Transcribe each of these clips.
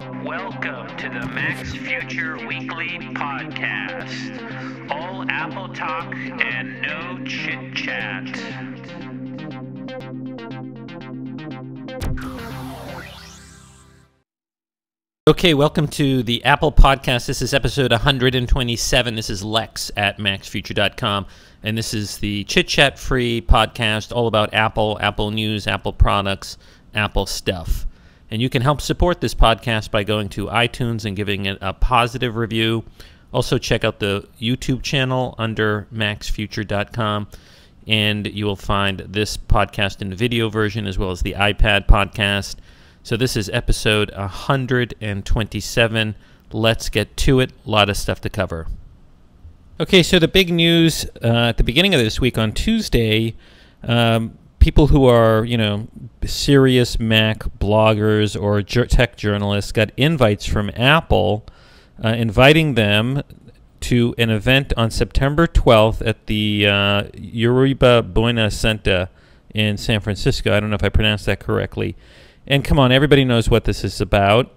Welcome to the Max Future Weekly Podcast. All Apple talk and no chit chat. Okay, welcome to the Apple Podcast. This is episode 127. This is Lex at maxfuture.com, and this is the chit-chat-free podcast all about Apple, Apple news, Apple products, Apple stuff. And you can help support this podcast by going to iTunes and giving it a positive review. Also, check out the YouTube channel under maxfuture.com, and you will find this podcast in the video version as well as the iPad podcast. So this is episode 127. Let's get to it. A lot of stuff to cover. Okay, so the big news at the beginning of this week on Tuesday, people who are, serious Mac bloggers or tech journalists got invites from Apple inviting them to an event on September 12th at the Yerba Buena Center in San Francisco. I don't know if I pronounced that correctly. And come on, everybody knows what this is about.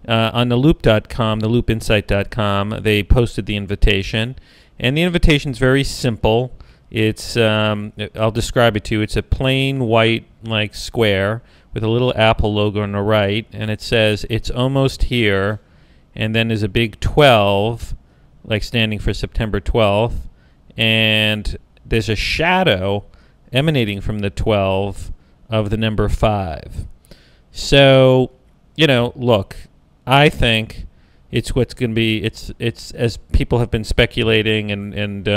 On theloop.com, theloopinsight.com, they posted the invitation. And the invitation is very simple. It's, I'll describe it to you. It's a plain white, square with a little Apple logo on the right. And it says, "It's almost here." And then there's a big 12, standing for September 12th. And there's a shadow emanating from the 12 of the number 5. So, look, I think it's what's going to be. It's as people have been speculating and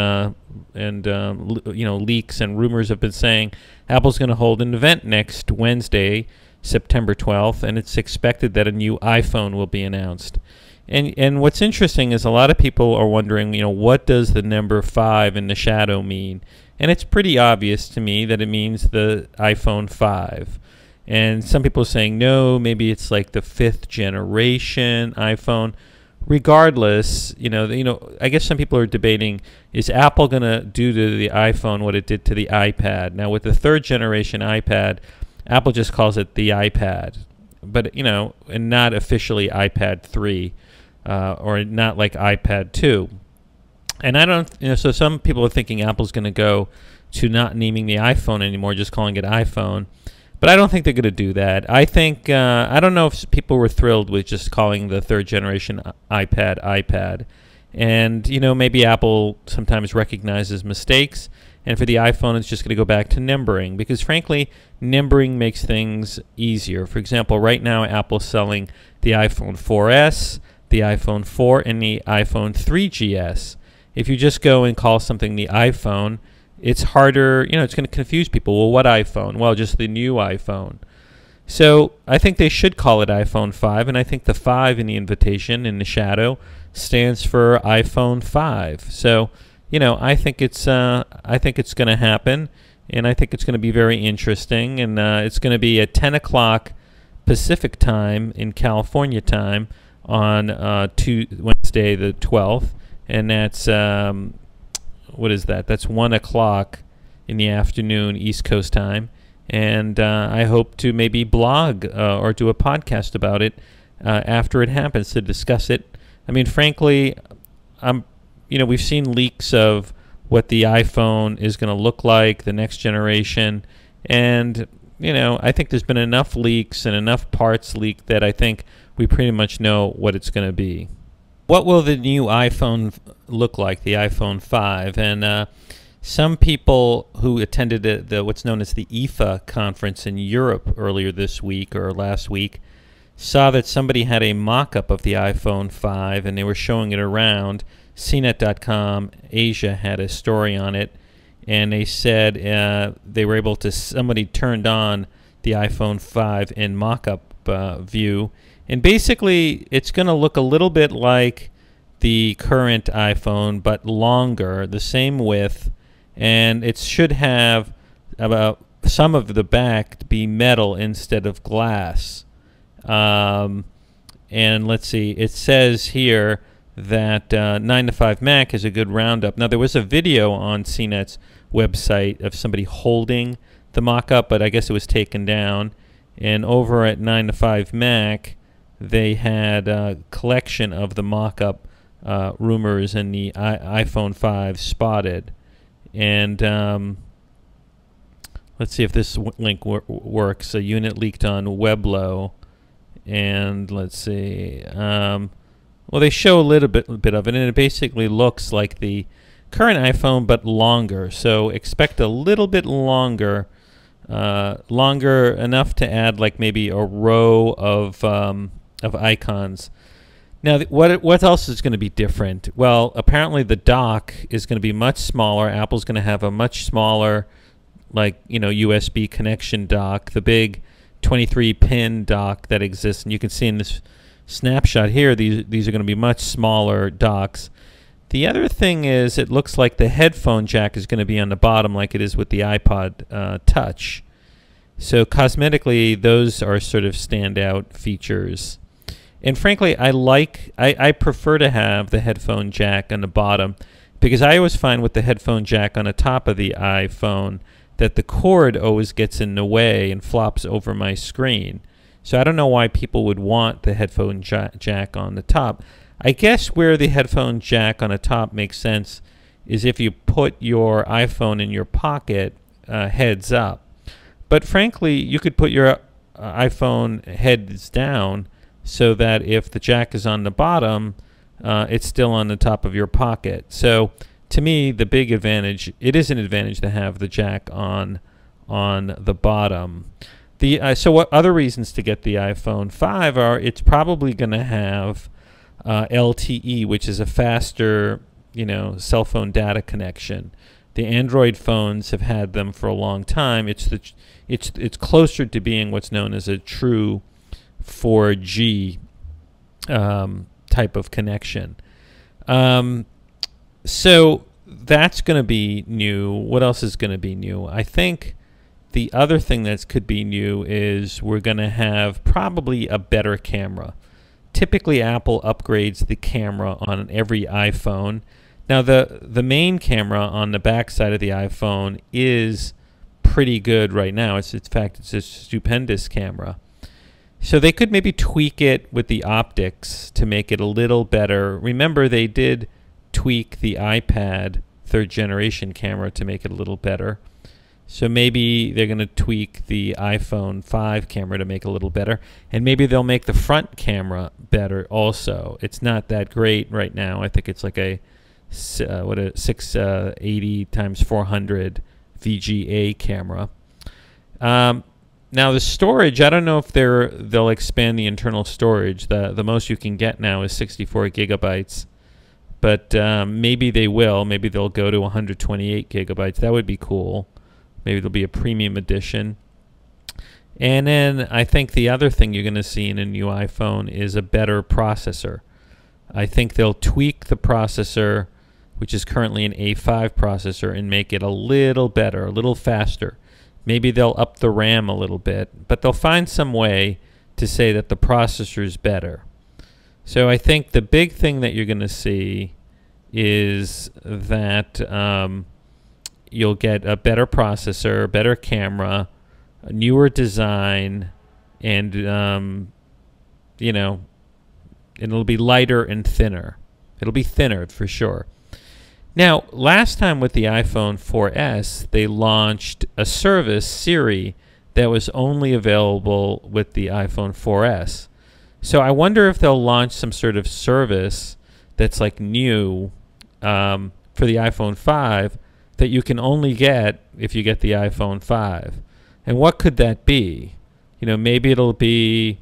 leaks and rumors have been saying, Apple's going to hold an event next Wednesday, September 12th, and it's expected that a new iPhone will be announced. And what's interesting is a lot of people are wondering, what does the number 5 in the shadow mean? And it's pretty obvious to me that it means the iPhone 5. And some people are saying, no, maybe it's like the 5th generation iPhone. Regardless, I guess some people are debating, is Apple going to do to the iPhone what it did to the iPad? Now, with the 3rd generation iPad, Apple just calls it the iPad. But, and not officially iPad 3 or not like iPad 2. And I don't, so some people are thinking Apple's going to go to not naming the iPhone anymore, just calling it iPhone. But I don't think they're going to do that. I think, I don't know if people were thrilled with just calling the 3rd generation iPad. And, maybe Apple sometimes recognizes mistakes. And for the iPhone, it's just going to go back to numbering. Because, frankly, numbering makes things easier. For example, right now, Apple's selling the iPhone 4S, the iPhone 4, and the iPhone 3GS. If you just go and call something the iPhone, it's harder, it's going to confuse people. Well, what iPhone? Well, just the new iPhone. So I think they should call it iPhone 5, and I think the 5 in the invitation in the shadow stands for iPhone 5. So, I think it's going to happen, and I think it's going to be very interesting, and it's going to be at 10 o'clock Pacific time in California time on Wednesday the 12th, and that's what is that? That's 1 o'clock in the afternoon, East Coast time. And I hope to maybe blog or do a podcast about it after it happens to discuss it. I mean, frankly, we've seen leaks of what the iPhone is going to look like, the next generation. And, I think there's been enough leaks and enough parts leaked that I think we pretty much know what it's going to be. What will the new iPhone look like, the iPhone 5? And some people who attended what's known as the IFA conference in Europe earlier this week or last week saw that somebody had a mock-up of the iPhone 5, and they were showing it around. CNET.com Asia had a story on it, and they said they were able to, somebody turned on the iPhone 5 in mock-up view. And basically, it's going to look a little bit like the current iPhone, but longer, the same width, and it should have about some of the back be metal instead of glass. And let's see, it says here that 9to5Mac is a good roundup. Now, there was a video on CNET's website of somebody holding the mock-up, but I guess it was taken down. And over at 9to5Mac, they had a collection of the mock-up rumors in the iPhone 5 spotted. And let's see if this link works. A unit leaked on Weblo. And let's see. Well, they show a little bit of it, and it basically looks like the current iPhone, but longer. So expect a little bit longer, longer enough to add like maybe a row of icons. Now, what else is going to be different? Well, apparently the dock is going to be much smaller. Apple's going to have a much smaller, like, USB connection dock. The big 23-pin dock that exists, and you can see in this snapshot here, these are going to be much smaller docks. The other thing is, it looks like the headphone jack is going to be on the bottom like it is with the iPod Touch. So cosmetically, those are sort of standout features. And frankly, I prefer to have the headphone jack on the bottom, because I always find with the headphone jack on the top of the iPhone that the cord always gets in the way and flops over my screen. So I don't know why people would want the headphone jack on the top. I guess where the headphone jack on the top makes sense is if you put your iPhone in your pocket heads up. But frankly, you could put your iPhone heads down so that if the jack is on the bottom, it's still on the top of your pocket. So to me, the big advantage, it is an advantage to have the jack on the bottom. So what other reasons to get the iPhone 5 are, it's probably going to have LTE, which is a faster, cell phone data connection. The Android phones have had them for a long time. It's closer to being what's known as a true 4G type of connection. So that's going to be new. What else is going to be new? I think the other thing that could be new is we're going to have probably a better camera. Typically, Apple upgrades the camera on every iPhone. Now, the main camera on the back side of the iPhone is pretty good right now. In fact, it's a stupendous camera. So they could maybe tweak it with the optics to make it a little better. Remember, they did tweak the iPad 3rd generation camera to make it a little better. So maybe they're going to tweak the iPhone 5 camera to make it a little better. And maybe they'll make the front camera better also. It's not that great right now. I think it's like a 680 x 400 VGA camera. Now the storage, I don't know if they'll expand the internal storage. The most you can get now is 64 gigabytes. But maybe they will. Maybe they'll go to 128 gigabytes. That would be cool. Maybe there'll be a premium edition. And then I think the other thing you're going to see in a new iPhone is a better processor. I think they'll tweak the processor, which is currently an A5 processor, and make it a little better, a little faster. Maybe they'll up the RAM a little bit, but they'll find some way to say that the processor is better. So I think the big thing that you're going to see is that you'll get a better processor, a better camera, a newer design, and it'll be lighter and thinner. It'll be thinner for sure. Now, last time with the iPhone 4S, they launched a service, Siri, that was only available with the iPhone 4S. So I wonder if they'll launch some sort of service that's like new for the iPhone 5 that you can only get if you get the iPhone 5. And what could that be? Maybe it'll be,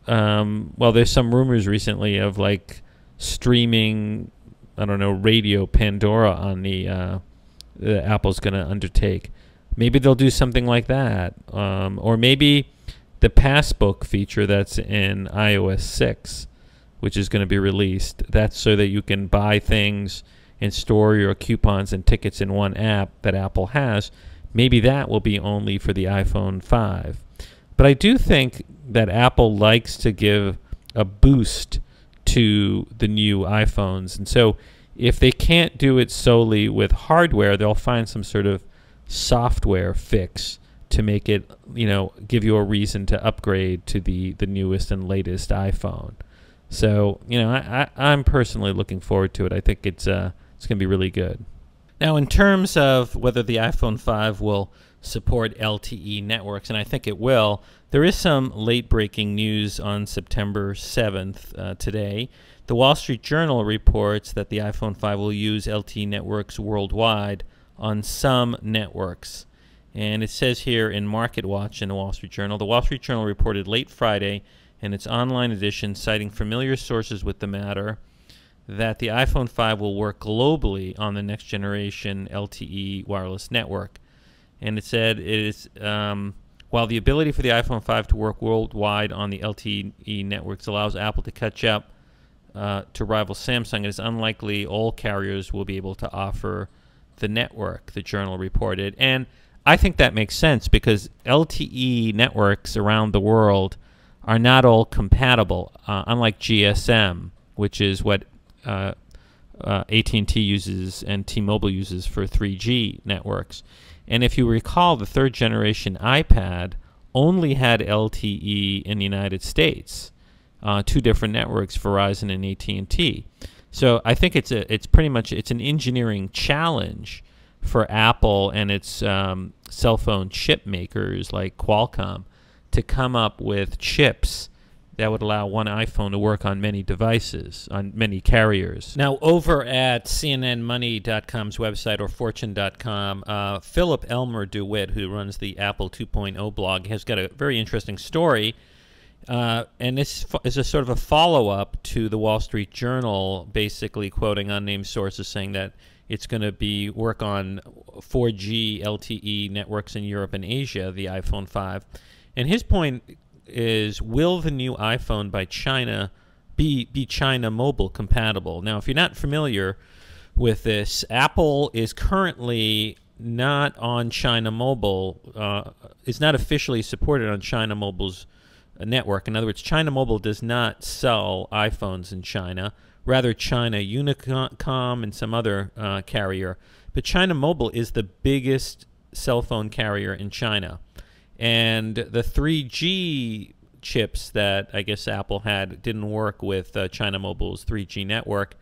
well, there's some rumors recently of like streaming, I don't know, radio Pandora on the Apple's going to undertake. Maybe they'll do something like that. Or maybe the Passbook feature that's in iOS 6, which is going to be released. That's so that you can buy things and store your coupons and tickets in one app that Apple has. Maybe that will be only for the iPhone 5. But I do think that Apple likes to give a boost to the new iPhones. And so if they can't do it solely with hardware, they'll find some sort of software fix to make it, give you a reason to upgrade to the newest and latest iPhone. So, I'm personally looking forward to it. I think it's going to be really good. Now, in terms of whether the iPhone 5 will support LTE networks, and I think it will, there is some late-breaking news on September 7th today. The Wall Street Journal reports that the iPhone 5 will use LTE networks worldwide on some networks. And it says here in MarketWatch in the Wall Street Journal, the Wall Street Journal reported late Friday in its online edition, citing familiar sources with the matter, that the iPhone 5 will work globally on the next generation LTE wireless network. And it said it is, while the ability for the iPhone 5 to work worldwide on the LTE networks allows Apple to catch up to rival Samsung, it is unlikely all carriers will be able to offer the network, the journal reported. And I think that makes sense because LTE networks around the world are not all compatible, unlike GSM, which is what AT&T uses and T-Mobile uses for 3G networks. And if you recall, the third generation iPad only had LTE in the United States, two different networks, Verizon and AT&T. So I think it's an engineering challenge for Apple and its cell phone chip makers like Qualcomm to come up with chips that would allow one iPhone to work on many devices, on many carriers. Now, over at CNNMoney.com's website, or Fortune.com, Philip Elmer DeWitt, who runs the Apple 2.0 blog, has got a very interesting story. And this is a sort of a follow-up to the Wall Street Journal, basically quoting unnamed sources saying that it's going to be work on 4G LTE networks in Europe and Asia, the iPhone 5. And his point is, will the new iPhone by China be China Mobile compatible? Now, if you're not familiar with this, Apple is currently not on China Mobile. It's not officially supported on China Mobile's network. In other words, China Mobile does not sell iPhones in China. Rather, China Unicom and some other carrier. But China Mobile is the biggest cell phone carrier in China. And the 3G chips that I guess Apple had didn't work with China Mobile's 3G network.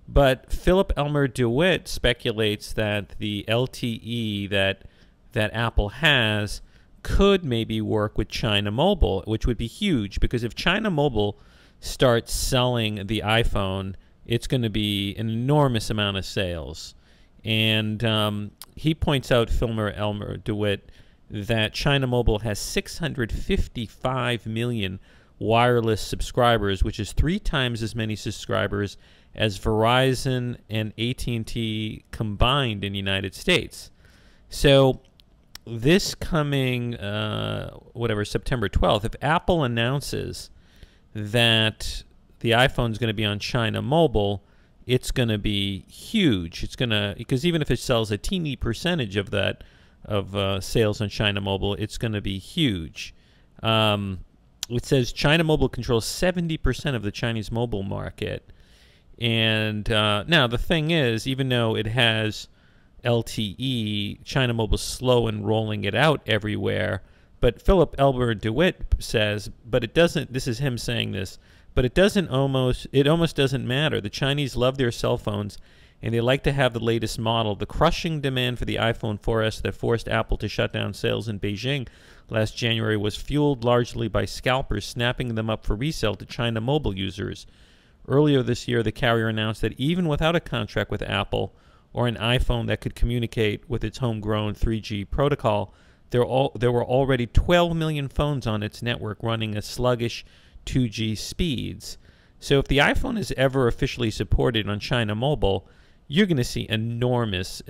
But Philip Elmer DeWitt speculates that the LTE that Apple has could maybe work with China Mobile, which would be huge, because if China Mobile starts selling the iPhone, it's going to be an enormous amount of sales. And he points out, Elmer DeWitt, that China Mobile has 655 million wireless subscribers, which is 3 times as many subscribers as Verizon and AT&T combined in the United States. So this coming, September 12th, if Apple announces that the iPhone is going to be on China Mobile, it's going to be huge. It's going to, because even if it sells a teeny percentage of that, of sales on China Mobile, it's going to be huge. It says China Mobile controls 70% of the Chinese mobile market. And now the thing is, even though it has LTE, China Mobile's slow in rolling it out everywhere. But Philip Elmer DeWitt says, but it doesn't, this is him saying this, but it almost doesn't matter. The Chinese love their cell phones, and they like to have the latest model. The crushing demand for the iPhone 4S that forced Apple to shut down sales in Beijing last January was fueled largely by scalpers snapping them up for resale to China Mobile users. Earlier this year, the carrier announced that even without a contract with Apple or an iPhone that could communicate with its homegrown 3G protocol, there were already 12 million phones on its network running at sluggish 2G speeds. So if the iPhone is ever officially supported on China Mobile, you're going to see enormous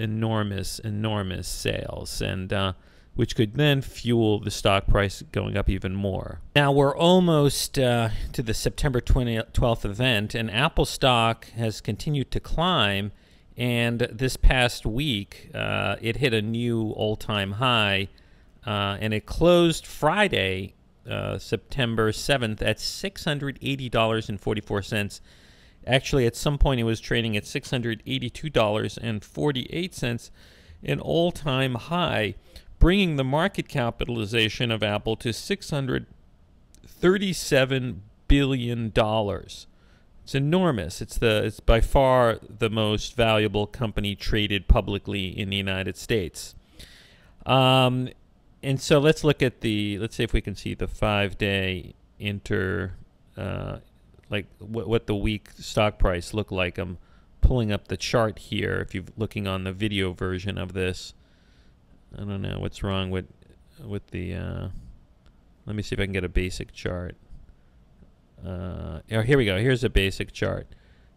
sales, and which could then fuel the stock price going up even more. Now we're almost to the September 12th event, and Apple stock has continued to climb, and this past week it hit a new all-time high, and it closed Friday, September 7th, at $680.44. Actually, at some point it was trading at $682.48, an all-time high. bringing the market capitalization of Apple to $637 billion. It's enormous. It's by far the most valuable company traded publicly in the United States. And so let's see if we can see the 5-day like what the week stock price looked like. I'm pulling up the chart here. If you're looking on the video version of this, I don't know what's wrong with the. Let me see if I can get a basic chart. Oh, here we go. Here's a basic chart.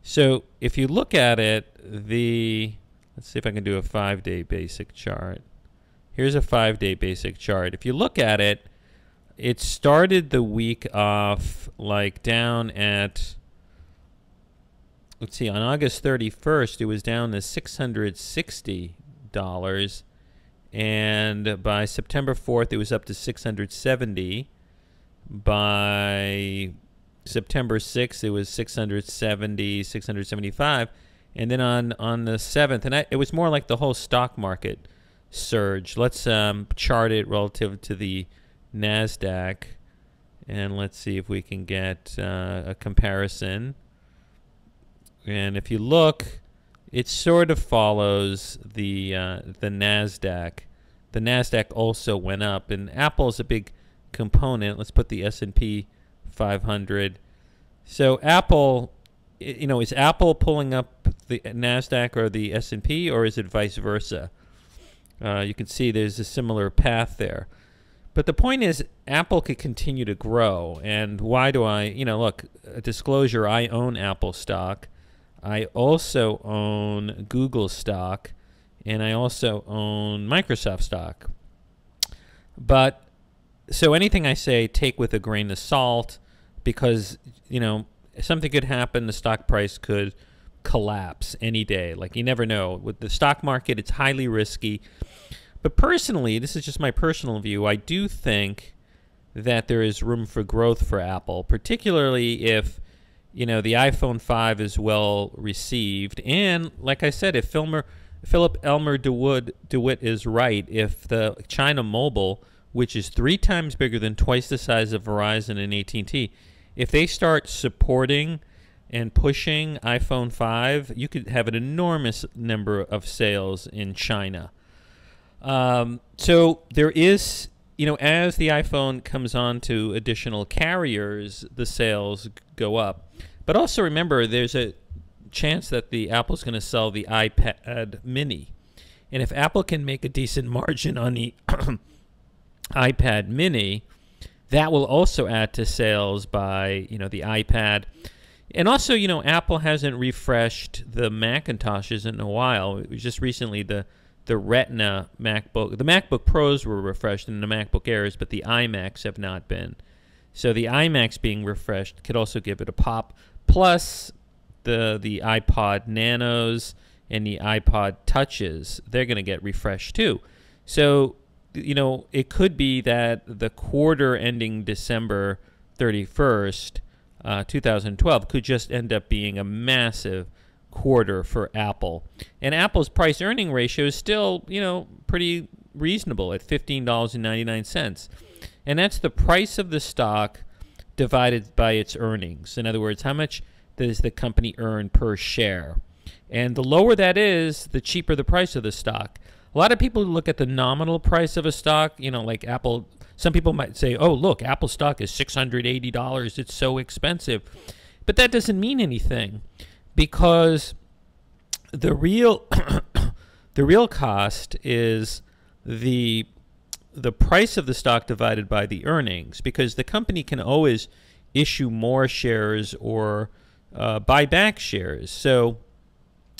So if you look at it, let's see if I can do a 5-day basic chart. Here's a 5-day basic chart. If you look at it, it started the week off like down at, let's see, on August 31st, it was down to $660. And by September 4th, it was up to $670. By September 6th, it was $670, $675. And then on the 7th, and it was more like the whole stock market surge. Let's chart it relative to the NASDAQ, and let's see if we can get a comparison. And if you look, it sort of follows the NASDAQ. The NASDAQ also went up, and Apple is a big component. Let's put the S&P 500. So Apple, is Apple pulling up the NASDAQ or the S&P, or is it vice versa? You can see there's a similar path there. But the point is, Apple could continue to grow. And why do I, look, a disclosure, I own Apple stock. I also own Google stock. And I also own Microsoft stock. But, so anything I say, take with a grain of salt, because, something could happen. The stock price could collapse any day. Like, you never know. With the stock market, it's highly risky. But personally, this is just my personal view, I do think that there is room for growth for Apple, particularly if, the iPhone 5 is well received. And like I said, if Philip Elmer DeWitt is right, if the China Mobile, which is 3 times bigger than twice the size of Verizon and AT&T, if they start supporting and pushing iPhone 5, you could have an enormous number of sales in China. So there is, as the iPhone comes on to additional carriers, the sales go up. But also remember, there's a chance that the Apple's going to sell the iPad mini. And if Apple can make a decent margin on the iPad mini, that will also add to sales by, the iPad. And also, Apple hasn't refreshed the Macintoshes in a while. It was just recently the Retina MacBook. The MacBook Pros were refreshed and the MacBook Airs, but the iMacs have not been. So the iMacs being refreshed could also give it a pop. Plus the iPod Nanos and the iPod Touches, they're going to get refreshed too. So, it could be that the quarter ending December 31st, 2012 could just end up being a massive quarter for Apple. And Apple's price earning ratio is still, pretty reasonable at $15.99. And that's the price of the stock divided by its earnings. In other words, how much does the company earn per share? And the lower that is, the cheaper the price of the stock. A lot of people look at the nominal price of a stock, like Apple. Some people might say, oh, look, Apple stock is $680. It's so expensive. But that doesn't mean anything, because the real the real cost is the price of the stock divided by the earnings, because the company can always issue more shares or buy back shares. So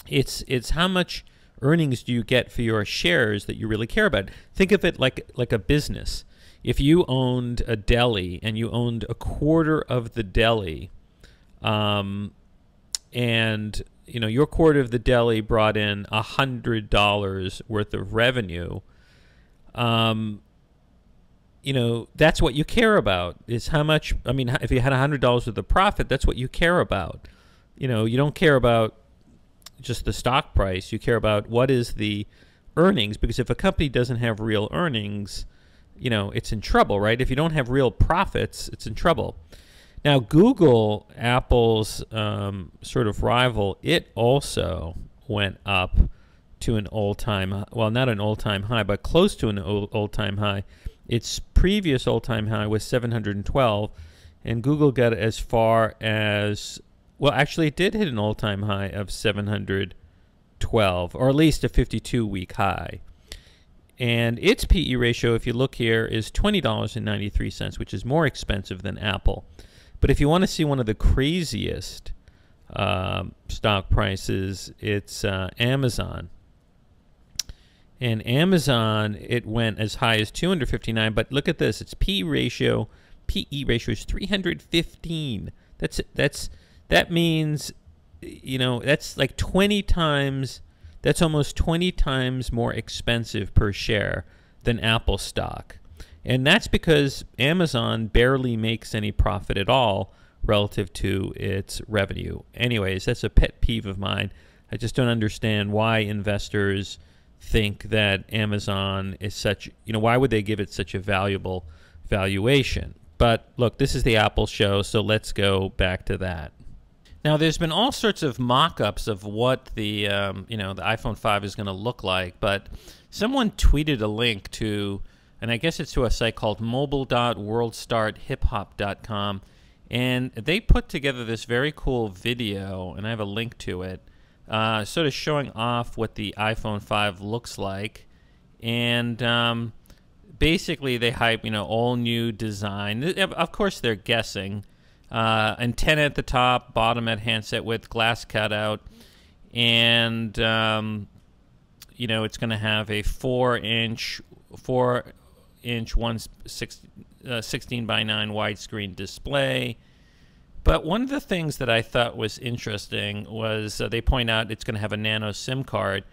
it's how much earnings do you get for your shares that you really care about. Think of it like a business. If you owned a deli and you owned a quarter of the deli, and your quarter of the deli brought in $100 worth of revenue, that's what you care about, is how much. I mean, if you had $100 worth of profit, that's what you care about. You don't care about just the stock price. You care about what is the earnings, because if a company doesn't have real earnings, you know, it's in trouble, right? If you don't have real profits, it's in trouble. Now, Google, Apple's sort of rival, it also went up to an all-time, well, not an all-time high, but close to an all-time high. Its previous all-time high was 712, and Google got as far as, well, actually, it did hit an all-time high of 712, or at least a 52-week high. And its PE ratio, if you look here, is $20.93, which is more expensive than Apple. But if you want to see one of the craziest stock prices, it's Amazon. And Amazon, it went as high as 259, but look at this. Its PE ratio is 315. That means, you know, that's like 20 times, that's almost 20 times more expensive per share than Apple stock. And that's because Amazon barely makes any profit at all relative to its revenue. Anyways, that's a pet peeve of mine. I just don't understand why investors think that Amazon is such, you know, why would they give it such a valuable valuation? But look, this is the Apple show, so let's go back to that. Now, there's been all sorts of mock-ups of what the, you know, the iPhone 5 is going to look like, but someone tweeted a link to, and I guess it's to a site called mobile.worldstarthiphop.com, and they put together this very cool video, and I have a link to it, sort of showing off what the iPhone 5 looks like, and basically they hype, you know, all new design. Of course, they're guessing. Antenna at the top, bottom at handset width, glass cutout, and you know, it's going to have a 4-inch 16 by 9 widescreen display. But one of the things that I thought was interesting was they point out it's going to have a nano SIM card,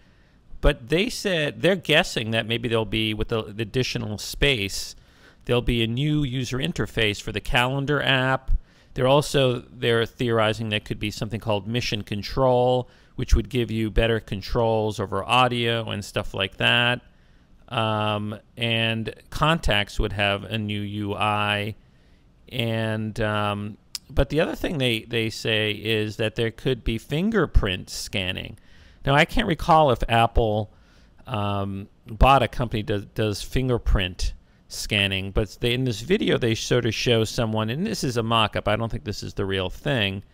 but they said they're guessing that maybe there'll be, with the additional space, there'll be a new user interface for the calendar app. They're theorizing there could be something called mission control, which would give you better controls over audio and stuff like that. And contacts would have a new UI. And but the other thing they say is that there could be fingerprint scanning. Now, I can't recall if Apple bought a company that does fingerprint scanning, but in this video they sort of show someone, and this is a mock-up, I don't think this is the real thing,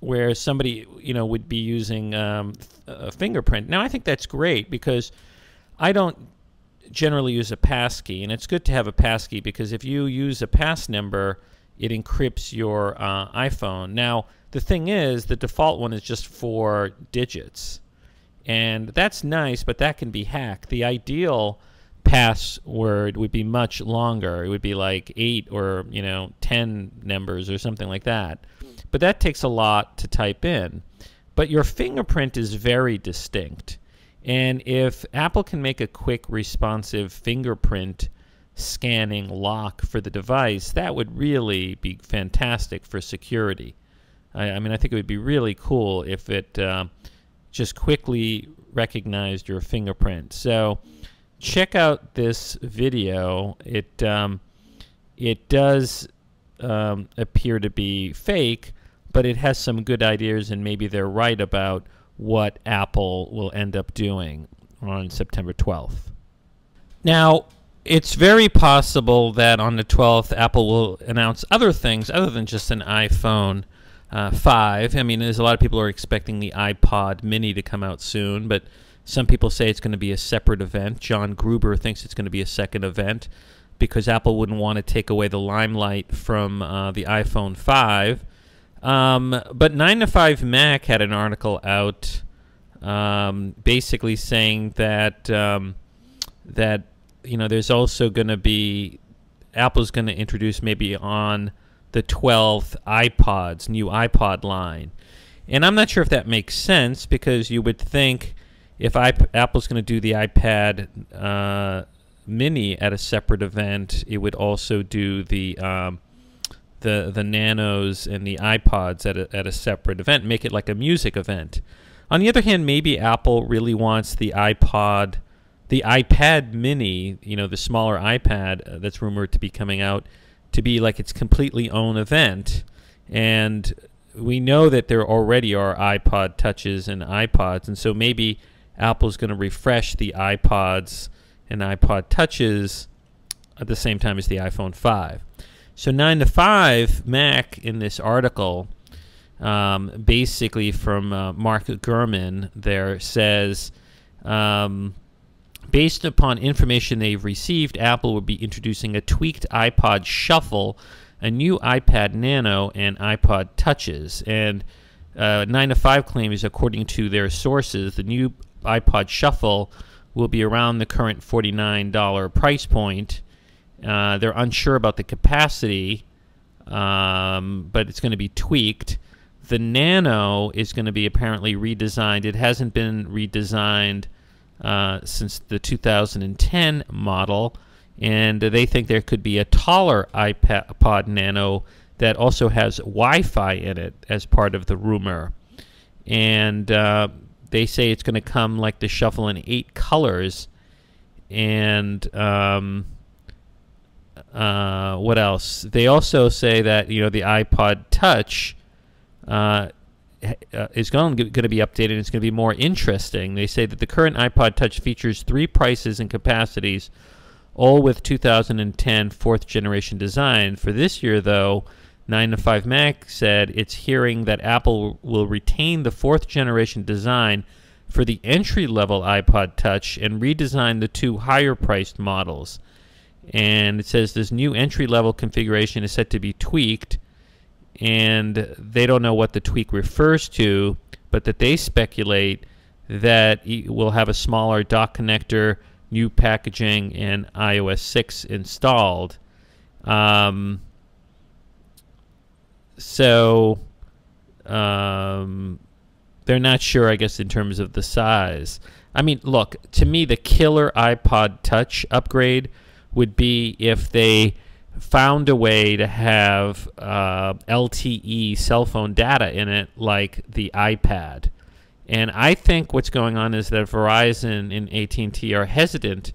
where somebody, you know, would be using a fingerprint. Now, I think that's great because I don't generally use a passkey, and it's good to have a passkey because if you use a pass number, it encrypts your iPhone. Now, the thing is, the default one is just 4 digits, and that's nice, but that can be hacked. The ideal password would be much longer. It would be like 8 or, you know, 10 numbers or something like that. But that takes a lot to type in. But your fingerprint is very distinct. And if Apple can make a quick, responsive fingerprint scanning lock for the device, that would really be fantastic for security. I mean, I think it would be really cool if it just quickly recognized your fingerprint. So check out this video. It does appear to be fake, but it has some good ideas, and maybe they're right about what Apple will end up doing on September 12th. Now, it's very possible that on the 12th, Apple will announce other things other than just an iPhone 5. I mean, there's a lot of people who are expecting the iPod mini to come out soon, but some people say it's going to be a separate event. John Gruber thinks it's going to be a second event because Apple wouldn't want to take away the limelight from the iPhone 5. But 9 to 5 Mac had an article out basically saying that that, you know, there's also going to be, Apple's going to introduce maybe on the 12th iPods, new iPod line. And I'm not sure if that makes sense because you would think if Apple's going to do the iPad mini at a separate event, it would also do the nanos and the iPods at a separate event, make it like a music event. On the other hand, maybe Apple really wants the iPad mini, the smaller iPad that's rumored to be coming out, to be like its completely own event. And we know that there already are iPod Touches and iPods, and so maybe Apple's going to refresh the iPods and iPod Touches at the same time as the iPhone 5. So 9 to 5 Mac in this article, basically from Mark Gurman there, says, based upon information they've received, Apple will be introducing a tweaked iPod Shuffle, a new iPad Nano, and iPod Touches. And 9 to 5 claims, according to their sources, the new iPod Shuffle will be around the current $49 price point. They're unsure about the capacity, but it's going to be tweaked. The Nano is going to be apparently redesigned. It hasn't been redesigned since the 2010 model, and they think there could be a taller iPod Nano that also has Wi-Fi in it as part of the rumor. And they say it's going to come like the Shuffle in 8 colors. And what else? They also say that the iPod Touch is going to be updated. It's going to be more interesting. They say that the current iPod Touch features 3 prices and capacities, all with 2010 fourth generation design. For this year, though, 9 to 5 Mac said it's hearing that Apple will retain the fourth generation design for the entry-level iPod Touch and redesign the 2 higher-priced models. And it says this new entry-level configuration is set to be tweaked, and they don't know what the tweak refers to, but that they speculate that it will have a smaller dock connector, new packaging, and iOS 6 installed. So they're not sure, I guess, in terms of the size. I mean, look, to me, the killer iPod Touch upgrade would be if they found a way to have LTE cell phone data in it like the iPad. And I think what's going on is that Verizon and AT&T are hesitant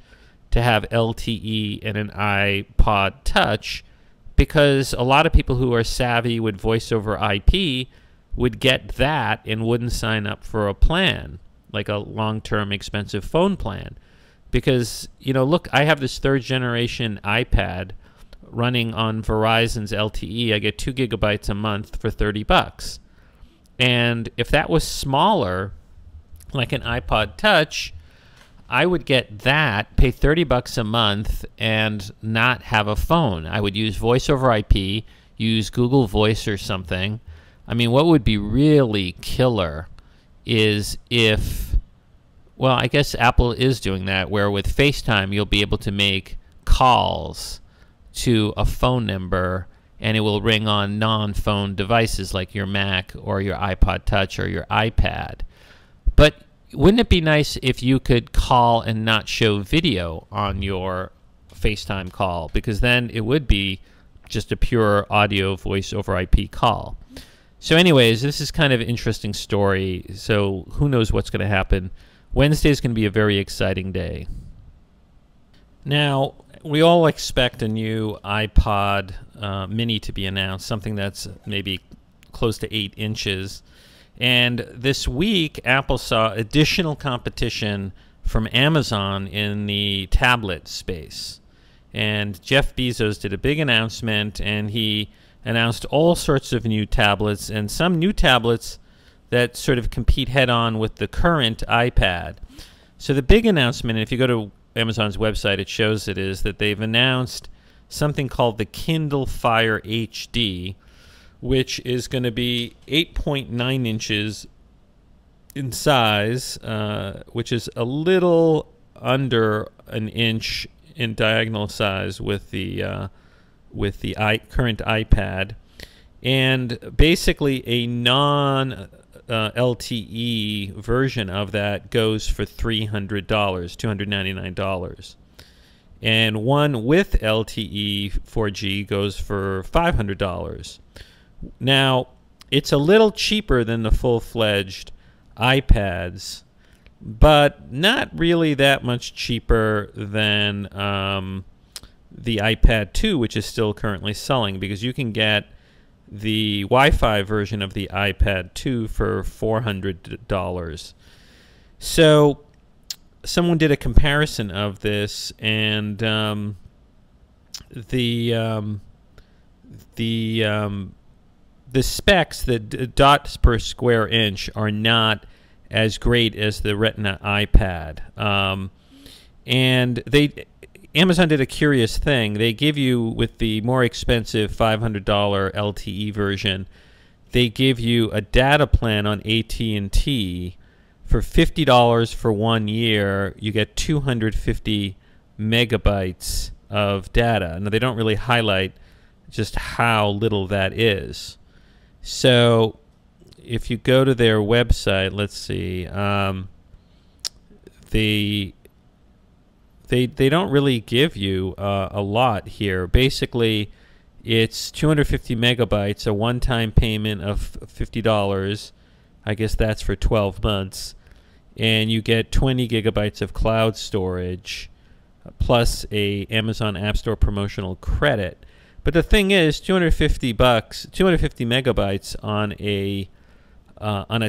to have LTE in an iPod Touch because a lot of people who are savvy with voice over IP would get that and wouldn't sign up for a plan, like a long-term expensive phone plan. Because, look, I have this 3rd generation iPad running on Verizon's LTE. I get 2 gigabytes a month for $30. And if that was smaller, like an iPod Touch, I would get that, pay $30 a month, and not have a phone. I would use voice over IP, use Google Voice or something. I mean, what would be really killer is if, well, I guess Apple is doing that, where with FaceTime you'll be able to make calls to a phone number and it will ring on non-phone devices like your Mac or your iPod Touch or your iPad. But wouldn't it be nice if you could call and not show video on your FaceTime call? Because then it would be just a pure audio voice over IP call. So anyways, this is kind of an interesting story. So who knows what's going to happen. Wednesday is going to be a very exciting day. Now, we all expect a new iPod mini to be announced, something that's maybe close to 8 inches. And this week, Apple saw additional competition from Amazon in the tablet space. And Jeff Bezos did a big announcement, and he announced all sorts of new tablets, and some new tablets that sort of compete head-on with the current iPad. So the big announcement, and if you go to Amazon's website, it shows it is that they've announced something called the Kindle Fire HD, which is going to be 8.9 inches in size, which is a little under an inch in diagonal size with the current iPad, and basically a non-LTE version of that goes for $300, $299, and one with LTE 4G goes for $500. Now, it's a little cheaper than the full-fledged iPads, but not really that much cheaper than the iPad 2, which is still currently selling, because you can get the Wi-Fi version of the iPad 2 for $400. So someone did a comparison of this, and the specs, the dots per square inch, are not as great as the Retina iPad. And Amazon did a curious thing. They give you, with the more expensive $500 LTE version, they give you a data plan on AT&T for $50 for 1 year. You get 250 megabytes of data. Now, they don't really highlight just how little that is. So if you go to their website, let's see, they don't really give you a lot here. Basically, it's 250 megabytes, a one-time payment of $50. I guess that's for 12 months. And you get 20 gigabytes of cloud storage, plus a Amazon App Store promotional credit. But the thing is, 250 megabytes on a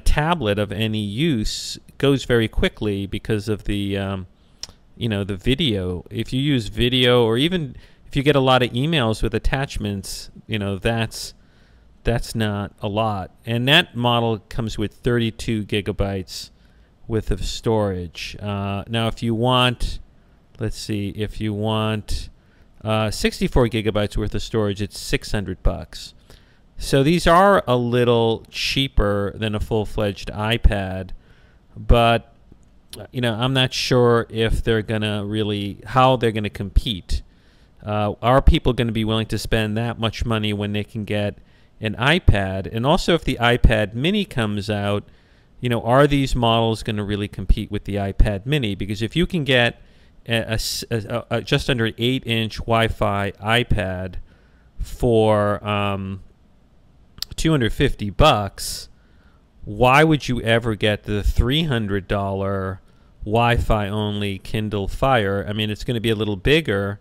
tablet of any use goes very quickly because of the the video. If you use video, or even if you get a lot of emails with attachments, that's not a lot. And that model comes with 32 gigabytes worth of storage. Now, if you want, let's see, if you want 64 gigabytes worth of storage, it's $600. So these are a little cheaper than a full-fledged iPad, but I'm not sure if they're how they're gonna compete. Are people going to be willing to spend that much money when they can get an iPad? And also, if the iPad Mini comes out, are these models going to really compete with the iPad Mini? Because if you can get a just under 8-inch Wi-Fi iPad for $250, why would you ever get the $300 Wi-Fi only Kindle Fire? I mean, it's going to be a little bigger,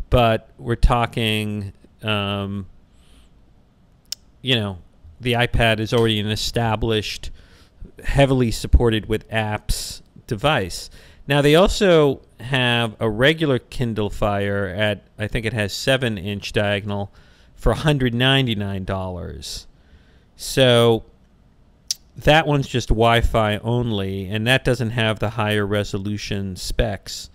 but we're talking, the iPad is already an established, heavily supported with apps device. Now, they also have a regular Kindle Fire at, I think it has 7-inch diagonal, for $199. So that one's just Wi-Fi only, and that doesn't have the higher resolution specs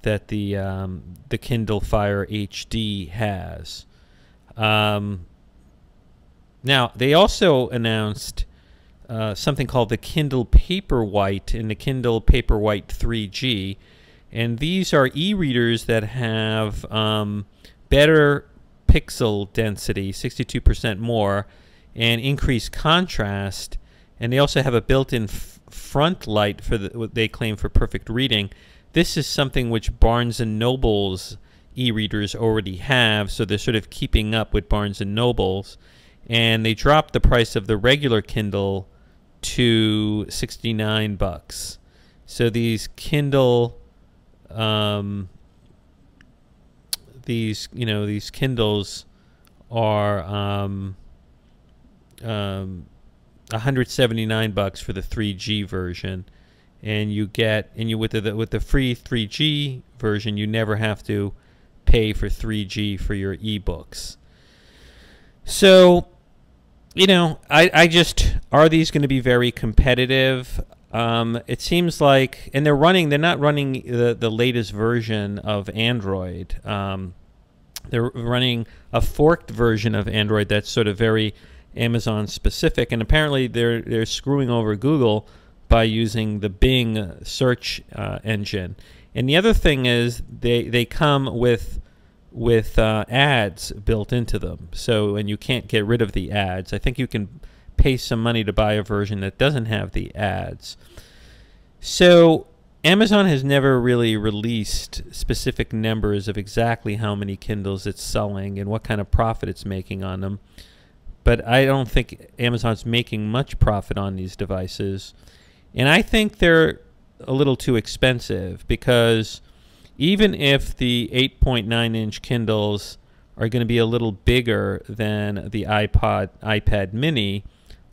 that the Kindle Fire HD has. Now, they also announced something called the Kindle Paperwhite and the Kindle Paperwhite 3G, and these are e-readers that have better pixel density, 62% more, and increased contrast. And they also have a built-in front light for what they claim for perfect reading. This is something which Barnes & Noble's e-readers already have, so they're sort of keeping up with Barnes & Noble's. And they dropped the price of the regular Kindle to $69. So these Kindle, these Kindles are $179 for the 3G version, and with the free 3G version, you never have to pay for 3G for your ebooks. So, are these going to be very competitive? It seems like, and they're not running the latest version of Android. They're running a forked version of Android that's sort of very Amazon specific, and apparently they're screwing over Google by using the Bing search engine. And the other thing is they come with ads built into them, and you can't get rid of the ads. I think you can pay some money to buy a version that doesn't have the ads. So Amazon has never really released specific numbers of exactly how many Kindles it's selling and what kind of profit it's making on them. But I don't think Amazon's making much profit on these devices. And I think they're a little too expensive, because even if the 8.9-inch Kindles are going to be a little bigger than the iPad mini,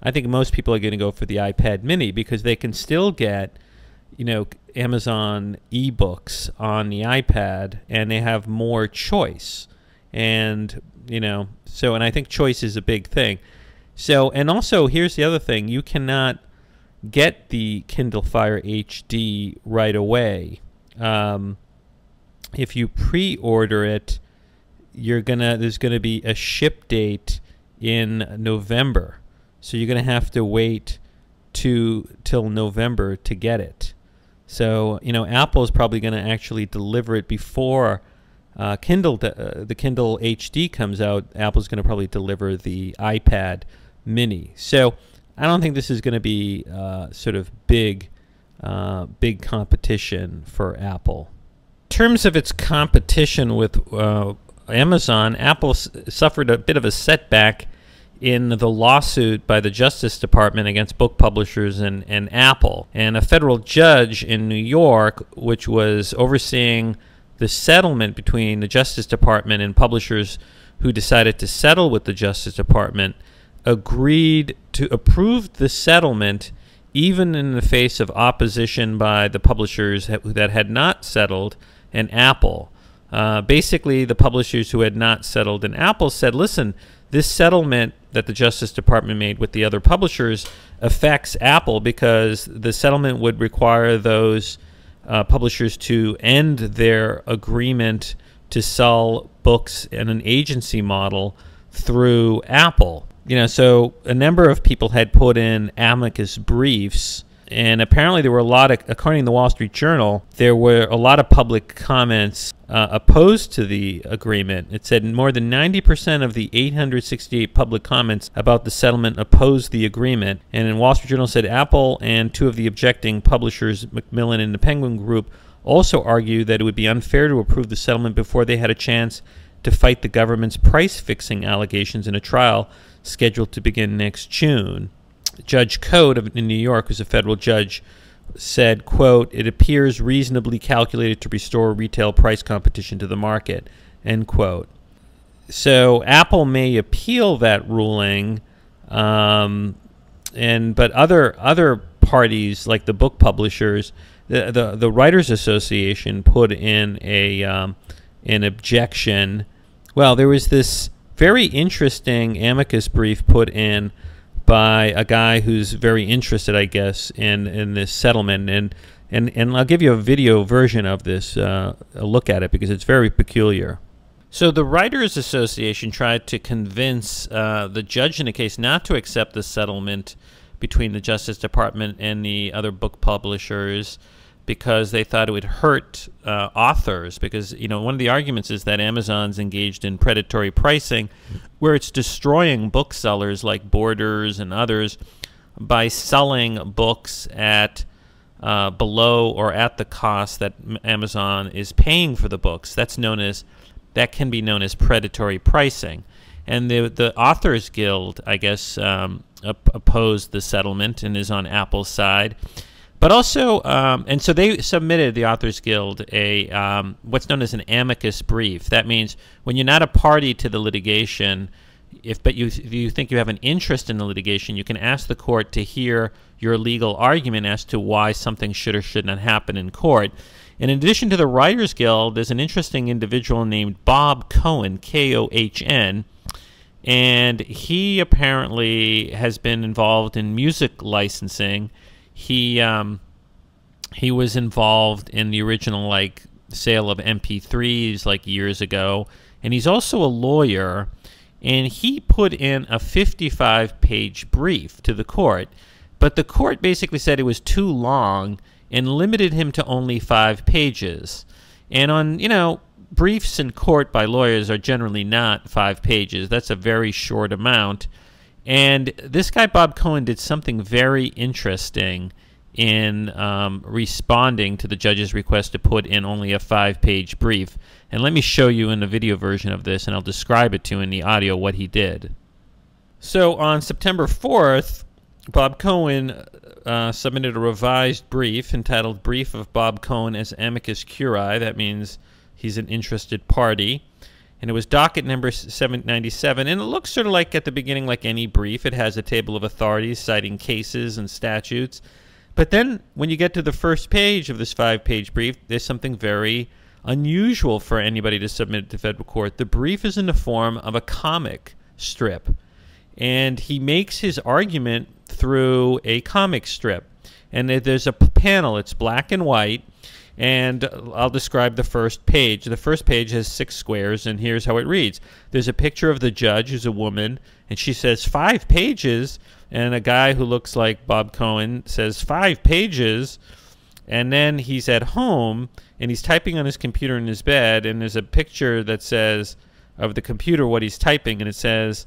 I think most people are going to go for the iPad mini, because they can still get, Amazon ebooks on the iPad, and they have more choice. And, and I think choice is a big thing. So, and also, here's the other thing. You cannot get the Kindle Fire HD right away. If you pre-order it, there's gonna be a ship date in November, so you're gonna have to wait till November to get it. So Apple is probably gonna actually deliver it before the Kindle HD comes out. Apple's gonna probably deliver the iPad mini. So I don't think this is going to be sort of big competition for Apple. In terms of its competition with Amazon, Apple suffered a bit of a setback in the lawsuit by the Justice Department against book publishers and Apple. And a federal judge in New York, which was overseeing the settlement between the Justice Department and publishers who decided to settle with the Justice Department, agreed to approve the settlement even in the face of opposition by the publishers that had not settled and Apple. Basically, the publishers who had not settled and Apple said, listen, this settlement that the Justice Department made with the other publishers affects Apple, because the settlement would require those publishers to end their agreement to sell books in an agency model through Apple. So a number of people had put in amicus briefs, and apparently there were a lot of, according to the Wall Street Journal, there were a lot of public comments opposed to the agreement. It said more than 90% of the 868 public comments about the settlement opposed the agreement. And in Wall Street Journal said Apple and two of the objecting publishers, Macmillan and the Penguin Group, also argued that it would be unfair to approve the settlement before they had a chance to fight the government's price-fixing allegations in a trial scheduled to begin next June. Judge Kohn in New York, who's a federal judge, said, quote, "It appears reasonably calculated to restore retail price competition to the market," end quote. So Apple may appeal that ruling, but other parties like the book publishers, the Writers Association put in an objection. Well, there was this very interesting amicus brief put in by a guy who's very interested, I guess, in this settlement, and I'll give you a video version of this, a look at it, because it's very peculiar. So the Writers Association tried to convince the judge in the case not to accept the settlement between the Justice Department and the other book publishers, because they thought it would hurt authors, because one of the arguments is that Amazon's engaged in predatory pricing, where it's destroying booksellers like Borders and others by selling books at below or at the cost that Amazon is paying for the books. That can be known as predatory pricing. And the Authors Guild, I guess, opposed the settlement and is on Apple's side. But also, and so they submitted, the Authors Guild, a what's known as an amicus brief. That means when you're not a party to the litigation, but you think you have an interest in the litigation, you can ask the court to hear your legal argument as to why something should or should not happen in court. And in addition to the Writers Guild, there's an interesting individual named Bob Kohn, K-O-H-N, and he apparently has been involved in music licensing. He was involved in the original sale of MP3s years ago, and he's also a lawyer, and he put in a 55-page brief to the court, but the court basically said it was too long and limited him to only 5 pages. And on briefs in court by lawyers are generally not 5 pages. That's a very short amount. And this guy, Bob Kohn, did something very interesting in responding to the judge's request to put in only a 5-page brief. And let me show you in the video version of this, and I'll describe it to you in the audio what he did. So on September 4th, Bob Kohn submitted a revised brief entitled Brief of Bob Kohn as Amicus Curiae. That means he's an interested party. And it was docket number 797. And it looks sort of like at the beginning like any brief. It has a table of authorities citing cases and statutes. But then when you get to the first page of this 5-page brief, there's something very unusual for anybody to submit it to federal court. The brief is in the form of a comic strip. And he makes his argument through a comic strip. And there's a panel. It's black and white. And I'll describe the first page. The first page has 6 squares, and here's how it reads. There's a picture of the judge, who's a woman, and she says 5 pages. And a guy who looks like Bob Kohn says 5 pages. And then he's at home, and he's typing on his computer in his bed, and there's a picture that says of the computer what he's typing, and it says,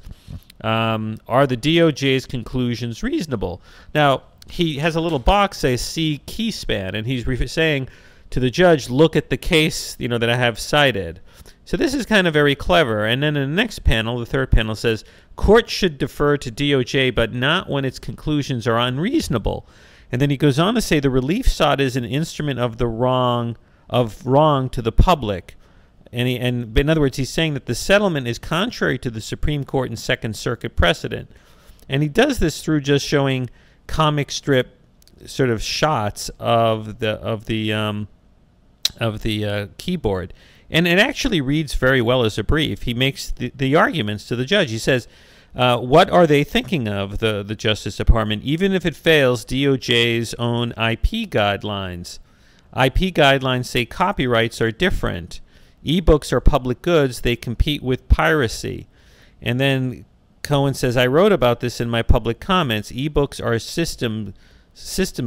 are the DOJ's conclusions reasonable? Now, he has a little box that says C key span, and he's saying to the judge, look at the case, that I have cited. So this is kind of very clever. And then in the next panel, the third panel says, court should defer to DOJ, but not when its conclusions are unreasonable. And then he goes on to say the relief sought is an instrument of the wrong to the public. And in other words, he's saying that the settlement is contrary to the Supreme Court and Second Circuit precedent. And he does this through just showing comic strip sort of shots of the keyboard. And it actually reads very well as a brief. He makes the arguments to the judge. He says, what are they thinking of, the Justice Department, even if it fails DOJ's own IP guidelines? IP guidelines say copyrights are different. E-books are public goods. They compete with piracy. And then Kohn says, I wrote about this in my public comments. E-books are system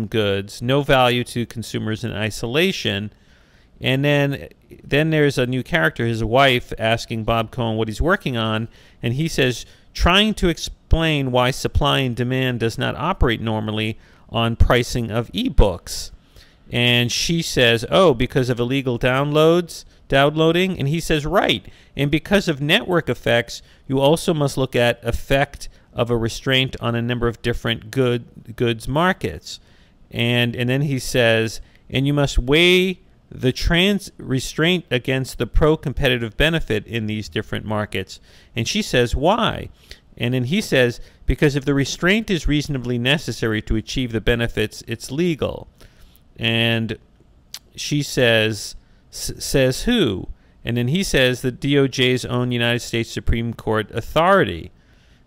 goods, no value to consumers in isolation. And then there's a new character, his wife, asking Bob Kohn what he's working on. And he says, trying to explain why supply and demand does not operate normally on pricing of e-books. And she says, oh, because of illegal downloading? And he says, right. And because of network effects, you also must look at effect of a restraint on a number of different goods markets. And then he says, and you must weigh the restraint against the pro-competitive benefit in these different markets. And she says, why? And then he says, because if the restraint is reasonably necessary to achieve the benefits, it's legal. And she says who? And then he says the DOJ's own United States Supreme Court authority.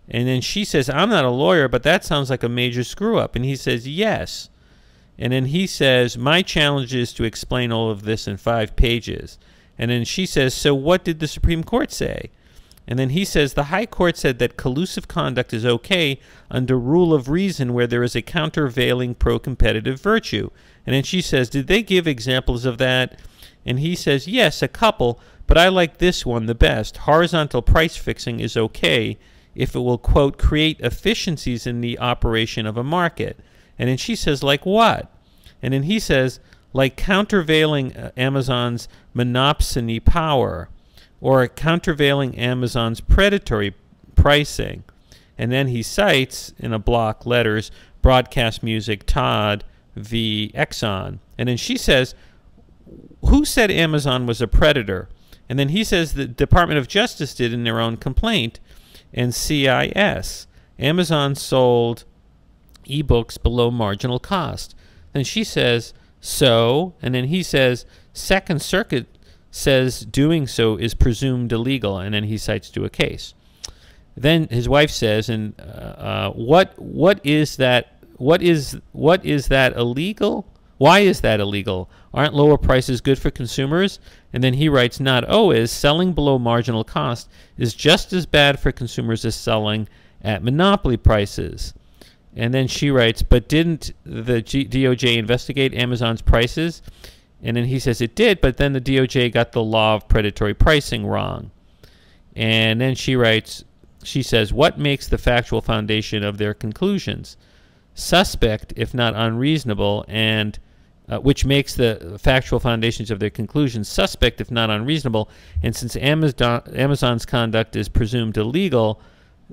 And then she says, I'm not a lawyer, but that sounds like a major screw-up. And he says, yes. And then he says, my challenge is to explain all of this in 5 pages. And then she says, so what did the Supreme Court say? And then he says, the High Court said that collusive conduct is okay under rule of reason where there is a countervailing pro-competitive virtue. And then she says, did they give examples of that? And he says, yes, a couple, but I like this one the best. Horizontal price fixing is okay if it will, quote, create efficiencies in the operation of a market. And then she says, like what? And then he says, like countervailing Amazon's monopsony power, or countervailing Amazon's predatory pricing. And then he cites, in a block letters, Broadcast Music, Todd v. Exxon. And then she says, who said Amazon was a predator? And then he says the Department of Justice did in their own complaint, and CIS. Amazon sold e-books below marginal cost. Then she says, so, and then he says, Second Circuit says doing so is presumed illegal, and then he cites to a case. Then his wife says, and what is that illegal? Why is that illegal? Aren't lower prices good for consumers? And then he writes, not always. Selling below marginal cost is just as bad for consumers as selling at monopoly prices. And then she writes, but didn't the DOJ investigate Amazon's prices? And then he says it did, but then the DOJ got the law of predatory pricing wrong. And then she writes, she says, what makes the factual foundation of their conclusions suspect, if not unreasonable, and which makes the factual foundations of their conclusions suspect, if not unreasonable. And since Amazon's conduct is presumed illegal,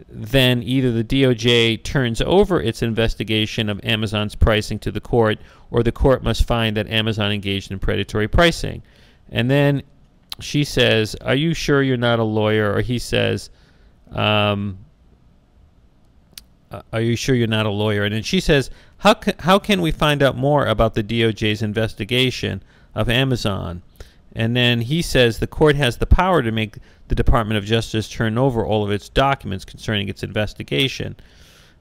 then either the DOJ turns over its investigation of Amazon's pricing to the court, or the court must find that Amazon engaged in predatory pricing. And then she says, "Are you sure you're not a lawyer?" Or he says, "Are you sure you're not a lawyer?" And then she says, how can we find out more about the DOJ's investigation of Amazon?" And then he says the court has the power to make the Department of Justice turn over all of its documents concerning its investigation.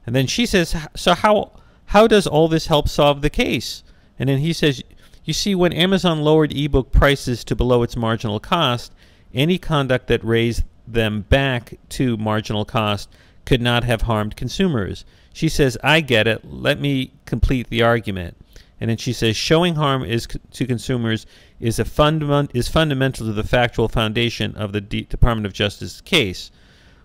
And then she says, "So how does all this help solve the case?" And then he says, "You see, when Amazon lowered ebook prices to below its marginal cost, any conduct that raised them back to marginal cost could not have harmed consumers." She says, "I get it. Let me complete the argument." And then she says, "Showing harm to consumers is fundamental to the factual foundation of the Department of Justice's case.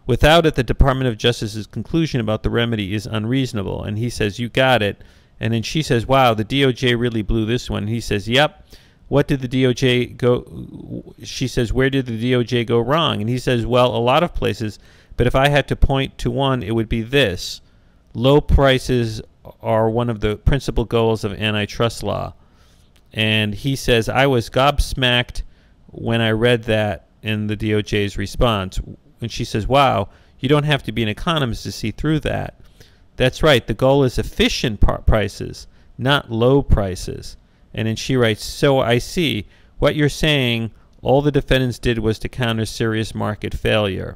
Without it, the Department of Justice's conclusion about the remedy is unreasonable." And he says, "You got it." And then she says, "Wow, the DOJ really blew this one." And he says, "Yep. What did the DOJ go?" She says, "Where did the DOJ go wrong?" And he says, "Well, a lot of places, but if I had to point to one, it would be this. Low prices are one of the principal goals of antitrust law." And he says, "I was gobsmacked when I read that in the DOJ's response." And she says, "Wow, you don't have to be an economist to see through that." "That's right. The goal is efficient prices, not low prices." And then she writes, "So I see. What you're saying, all the defendants did was to counter serious market failure."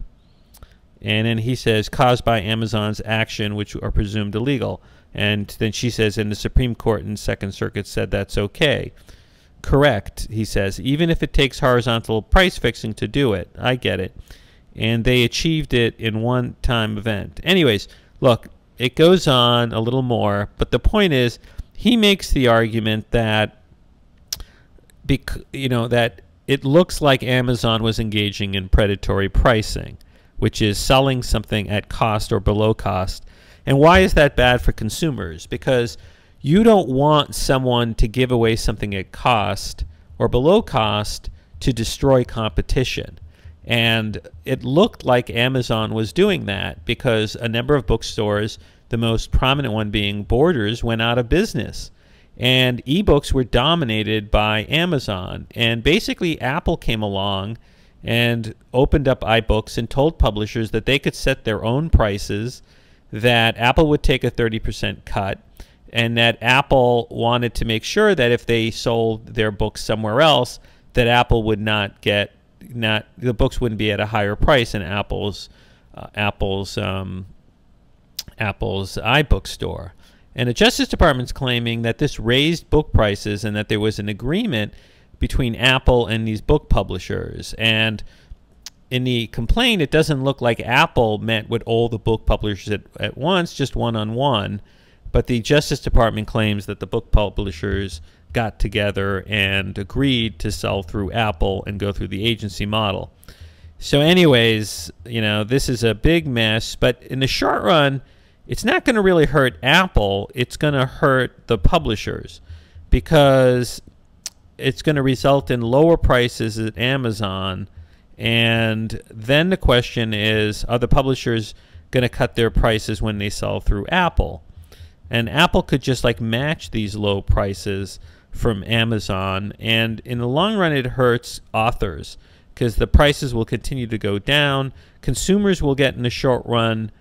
And then he says, "Caused by Amazon's action, which are presumed illegal." And then she says, "And the Supreme Court and Second Circuit said that's okay." "Correct," he says, "even if it takes horizontal price fixing to do it. I get it. And they achieved it in one-time event." Anyways, look, it goes on a little more, but the point is, he makes the argument that, that it looks like Amazon was engaging in predatory pricing, which is selling something at cost or below cost. And why is that bad for consumers? Because you don't want someone to give away something at cost or below cost to destroy competition. And it looked like Amazon was doing that because a number of bookstores, the most prominent one being Borders, went out of business. And ebooks were dominated by Amazon. And basically Apple came along and opened up iBooks and told publishers that they could set their own prices, that Apple would take a 30% cut, and that Apple wanted to make sure that if they sold their books somewhere else, that Apple would not get, the books wouldn't be at a higher price in Apple's iBook store. And the Justice Department's claiming that this raised book prices and that there was an agreement between Apple and these book publishers. And in the complaint, it doesn't look like Apple met with all the book publishers at once, just one-on-one. But the Justice Department claims that the book publishers got together and agreed to sell through Apple and go through the agency model. So anyways, this is a big mess. But in the short run, it's not going to really hurt Apple. It's going to hurt the publishers because it's going to result in lower prices at Amazon. And then the question is, are the publishers going to cut their prices when they sell through Apple? And Apple could just match these low prices from Amazon. And in the long run, it hurts authors because the prices will continue to go down. Consumers will get in the short run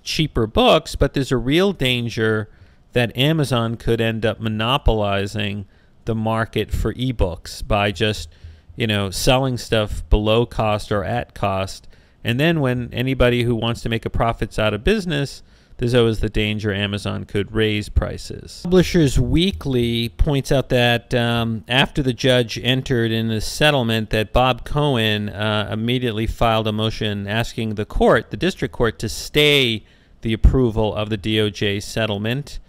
cheaper books, but there's a real danger that Amazon could end up monopolizing the market for ebooks by just selling stuff below cost or at cost. And then when anybody who wants to make a profits out of business, there's always the danger Amazon could raise prices. Publishers Weekly points out that after the judge entered in the settlement, that Bob Kohn immediately filed a motion asking the court, the district court, to stay the approval of the DOJ settlement.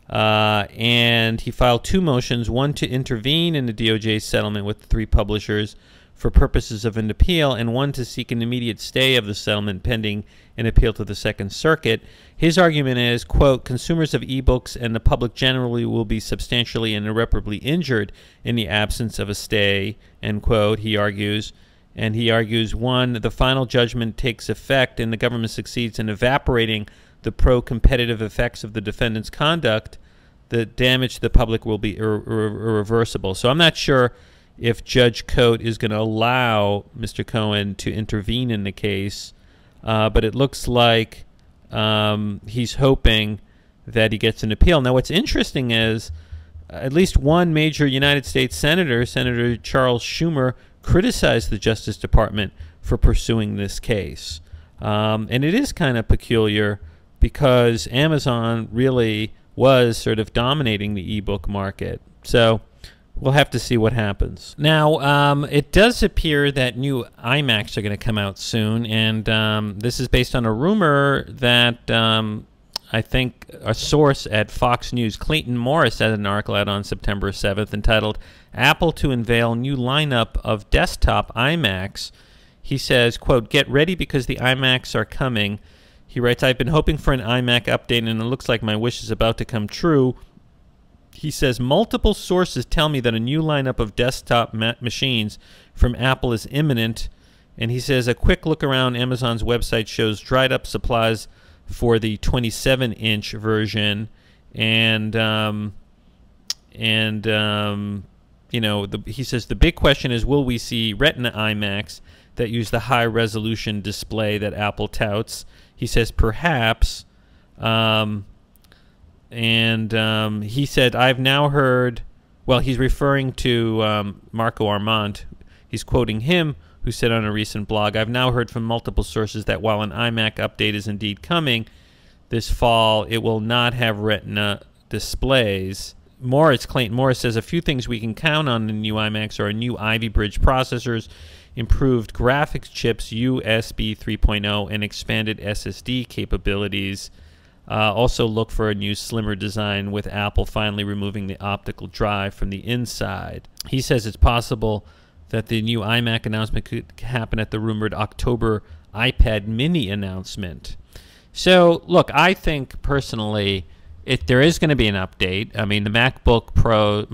And he filed two motions, one to intervene in the DOJ settlement with the three publishers for purposes of an appeal, and one to seek an immediate stay of the settlement pending an appeal to the Second Circuit. His argument is, quote, consumers of ebooks and the public generally will be substantially and irreparably injured in the absence of a stay, end quote, he argues. And he argues, one, the final judgment takes effect and the government succeeds in evaporating the pro-competitive effects of the defendant's conduct, the damage to the public will be irreversible. So I'm not sure if Judge Cote is going to allow Mr. Kohn to intervene in the case, but it looks like he's hoping that he gets an appeal. Now, what's interesting is at least one major United States senator, Senator Charles Schumer, criticized the Justice Department for pursuing this case. And it is kind of peculiar because Amazon really was sort of dominating the ebook market. So we'll have to see what happens. Now, it does appear that new iMacs are going to come out soon, and this is based on a rumor that I think a source at Fox News, Clayton Morris, had an article out on September 7th entitled, Apple to Unveil New Lineup of Desktop iMacs. He says, quote, get ready because the iMacs are coming. He writes, I've been hoping for an iMac update, and it looks like my wish is about to come true. He says, multiple sources tell me that a new lineup of desktop machines from Apple is imminent. And he says, a quick look around Amazon's website shows dried up supplies for the 27-inch version. And you know, he says the big question is, will we see Retina iMacs that use the high-resolution display that Apple touts? He says perhaps. He said, I've now heard, well, he's referring to Marco Arment. He's quoting him, who said on a recent blog, I've now heard from multiple sources that while an iMac update is indeed coming this fall, it will not have Retina displays. Clayton Morris says a few things we can count on the new iMacs are new Ivy Bridge processors, improved graphics chips, USB 3.0, and expanded SSD capabilities. Also look for a new slimmer design with Apple finally removing the optical drive from the inside. He says it's possible that the new iMac announcement could happen at the rumored October iPad mini announcement. So, look, I think personally there is going to be an update. I mean, the MacBook Pros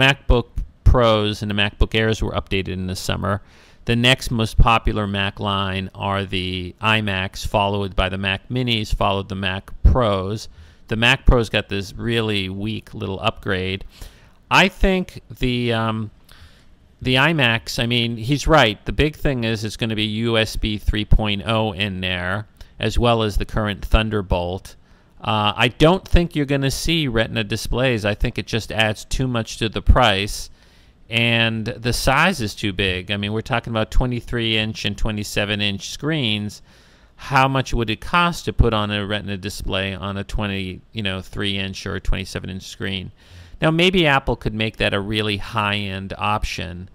and the MacBook Airs were updated in the summer. The next most popular Mac line are the iMacs, followed by the Mac Minis, followed the Mac Pros. The Mac Pros got this really weak little upgrade. I think the iMacs, I mean, he's right. The big thing is it's going to be USB 3.0 in there, as well as the current Thunderbolt. I don't think you're going to see Retina displays. I think it just adds too much to the price. And the size is too big. I mean, we're talking about 23-inch and 27-inch screens. How much would it cost to put on a Retina display on a 23-inch or a 27-inch screen? Now, maybe Apple could make that a really high-end option,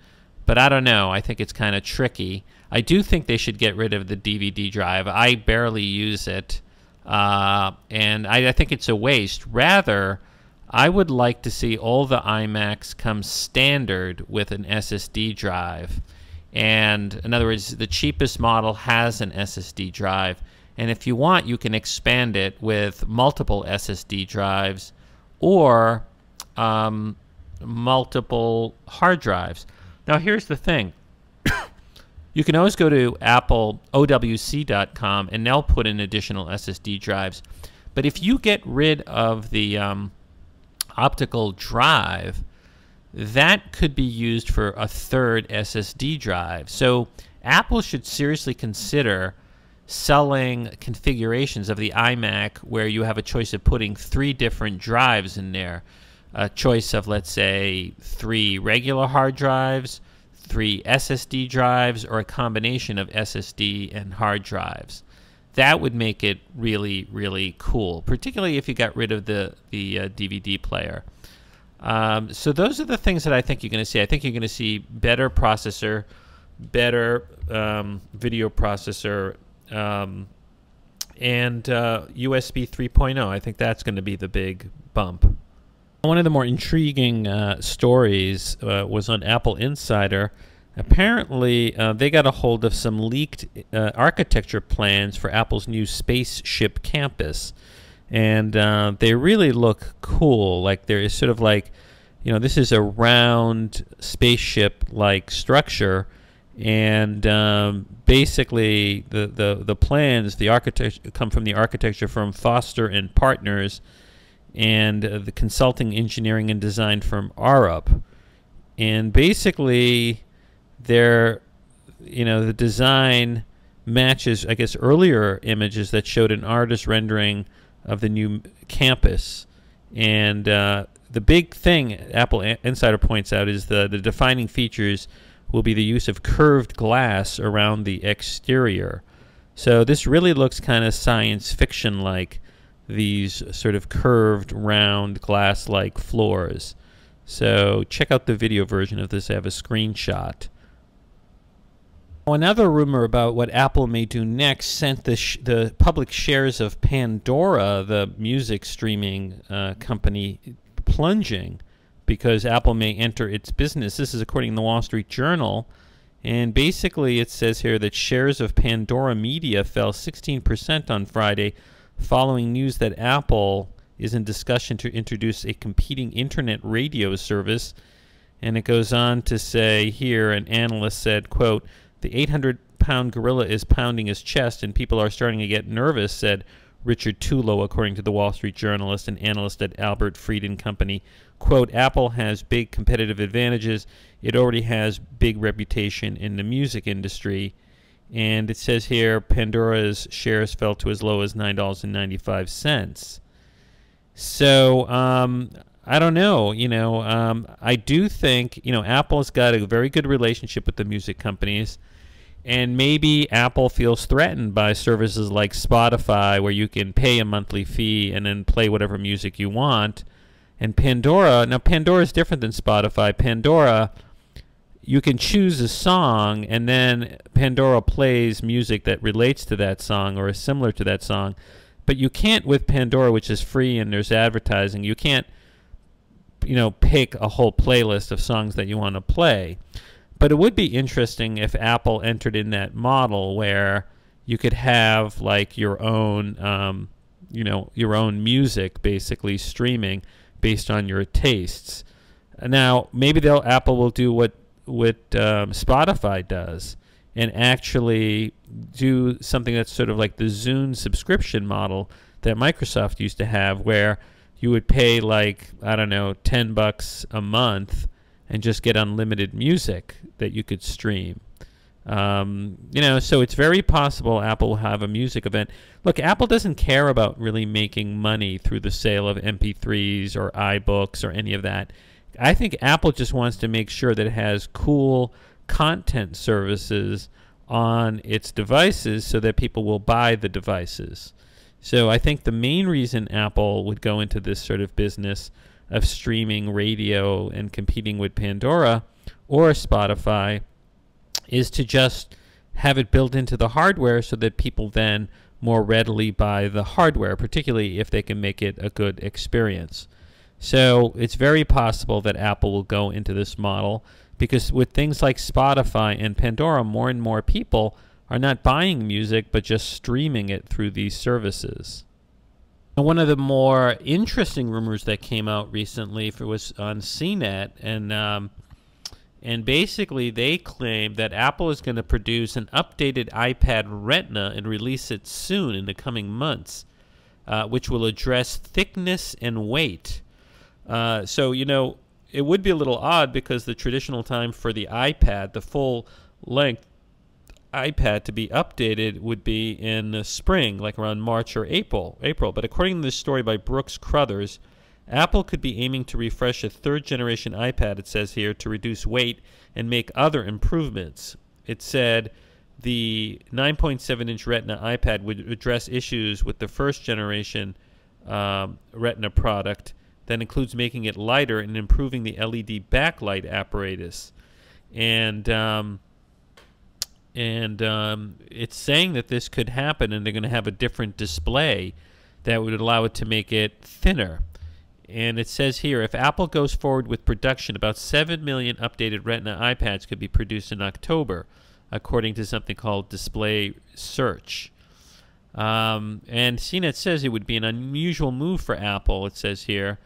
but I don't know. I think it's kind of tricky. I do think they should get rid of the DVD drive. I barely use it, and I think it's a waste. Rather, I would like to see all the iMacs come standard with an SSD drive. And in other words, the cheapest model has an SSD drive. And if you want, you can expand it with multiple SSD drives or multiple hard drives. Now, here's the thing. You can always go to OWC.com and they'll put in additional SSD drives. But if you get rid of the optical drive, that could be used for a third SSD drive. So Apple should seriously consider selling configurations of the iMac where you have a choice of putting 3 different drives in there. A choice of, let's say, 3 regular hard drives, 3 SSD drives, or a combination of SSD and hard drives. That would make it really, really cool, particularly if you got rid of the DVD player. So those are the things that I think you're going to see. I think you're going to see better processor, better video processor, and USB 3.0. I think that's going to be the big bump. One of the more intriguing stories was on AppleInsider. Apparently, they got a hold of some leaked architecture plans for Apple's new spaceship campus. And they really look cool. Like there is sort of like, this is a round spaceship-like structure. And basically, the plans, the architecture, come from the architecture firm Foster and Partners, and the consulting, engineering, and design firm Arup. And basically, the design matches, I guess, earlier images that showed an artist rendering of the new campus. And the big thing Apple Insider points out is the defining features will be the use of curved glass around the exterior. So this really looks kind of science fiction-like, these sort of curved, round, glass-like floors. So check out the video version of this. I have a screenshot. Another rumor about what Apple may do next sent the public shares of Pandora, the music streaming company, plunging, because Apple may enter its business. This is according to the Wall Street Journal. And basically it says here that shares of Pandora Media fell 16% on Friday following news that Apple is in discussion to introduce a competing internet radio service. And it goes on to say here, an analyst said, quote, "The 800-pound gorilla is pounding his chest and people are starting to get nervous," said Richard Tullo, according to the Wall Street Journalist, an analyst at Albert Fried & Company. Quote, "Apple has big competitive advantages. It already has big reputation in the music industry." And it says here, Pandora's shares fell to as low as $9.95. So, I don't know. I do think, Apple's got a very good relationship with the music companies. And maybe Apple feels threatened by services like Spotify, where you can pay a monthly fee and then play whatever music you want. And Pandora, now Pandora is different than Spotify. Pandora, you can choose a song, and then Pandora plays music that relates to that song or is similar to that song. But you can't with Pandora, which is free and there's advertising, you can't, pick a whole playlist of songs that you want to play. But it would be interesting if Apple entered in that model where you could have like your own, your own music basically streaming based on your tastes. Now, maybe Apple will do what Spotify does and actually do something that's sort of like the Zune subscription model that Microsoft used to have, where you would pay like, I don't know, $10 a month and just get unlimited music that you could stream. So it's very possible Apple will have a music event. Look, Apple doesn't care about really making money through the sale of MP3s or iBooks or any of that. I think Apple just wants to make sure that it has cool content services on its devices so that people will buy the devices. So I think the main reason Apple would go into this sort of business of streaming radio and competing with Pandora or Spotify is to just have it built into the hardware so that people then more readily buy the hardware, particularly if they can make it a good experience. So it's very possible that Apple will go into this model, because with things like Spotify and Pandora, more and more people are not buying music but just streaming it through these services. And one of the more interesting rumors that came out recently was on CNET, and basically they claim that Apple is going to produce an updated iPad Retina and release it soon in the coming months, which will address thickness and weight. So, it would be a little odd, because the traditional time for the iPad, the full-length iPad, to be updated would be in the spring, like around March or April. But according to this story by Brooks Crothers, Apple could be aiming to refresh a third-generation iPad, it says here, to reduce weight and make other improvements. It said the 9.7-inch Retina iPad would address issues with the first-generation Retina product. That includes making it lighter and improving the LED backlight apparatus. And it's saying that this could happen, and they're going to have a different display that would allow it to make it thinner. And it says here, if Apple goes forward with production, about 7 million updated Retina iPads could be produced in October, according to something called DisplaySearch. And CNET says it would be an unusual move for Apple, it says here,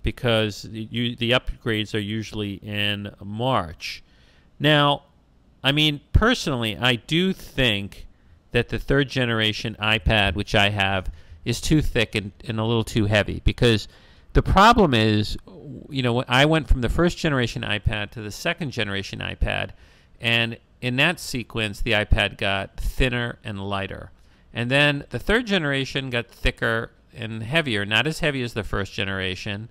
because the upgrades are usually in March. Now, I mean, personally, I do think that the third generation iPad, which I have, is too thick and a little too heavy, because the problem is, I went from the first generation iPad to the second generation iPad, and in that sequence, the iPad got thinner and lighter. And then the third generation got thicker and heavier, not as heavy as the first generation,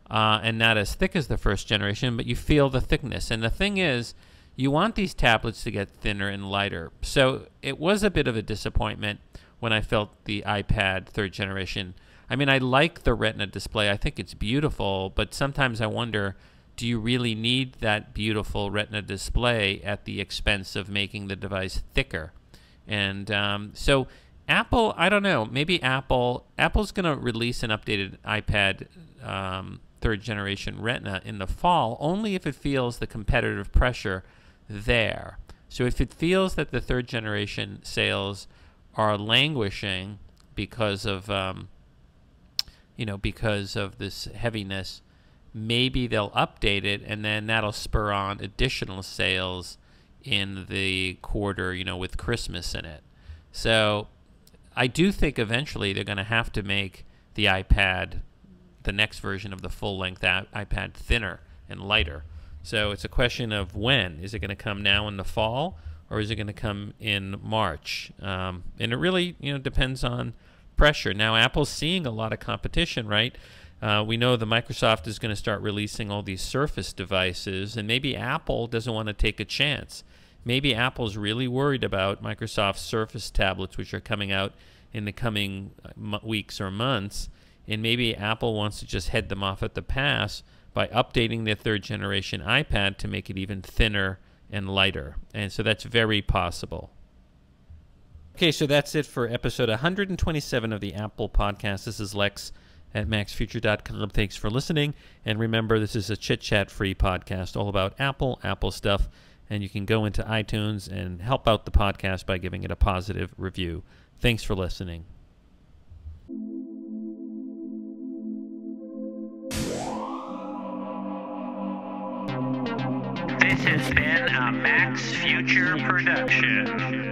and not as thick as the first generation, but you feel the thickness. And the thing is, you want these tablets to get thinner and lighter. So it was a bit of a disappointment when I felt the iPad third generation. I mean, I like the Retina display. I think it's beautiful, but sometimes I wonder, do you really need that beautiful Retina display at the expense of making the device thicker? And so Apple, I don't know, maybe Apple's going to release an updated iPad third generation Retina in the fall, only if it feels the competitive pressure there. So if it feels that the third generation sales are languishing because of because of this heaviness, maybe they'll update it, and then that'll spur on additional sales in the quarter, with Christmas in it. So I do think eventually they're going to have to make the iPad, the next version of the full-length iPad, thinner and lighter. So it's a question of when. Is it going to come now in the fall, or is it going to come in March? And it really, depends on pressure. Now, Apple's seeing a lot of competition, right? We know the Microsoft is going to start releasing all these Surface devices, and maybe Apple doesn't want to take a chance. Maybe Apple's really worried about Microsoft's Surface tablets, which are coming out in the coming weeks or months, and maybe Apple wants to just head them off at the pass by updating their third generation iPad to make it even thinner and lighter. And so that's very possible. Okay, so that's it for episode 127 of the Apple Podcast. This is Lex at MacsFuture.com. Thanks for listening. And remember, this is a chit-chat-free podcast all about Apple stuff. And you can go into iTunes and help out the podcast by giving it a positive review. Thanks for listening. This has been a Max Future production.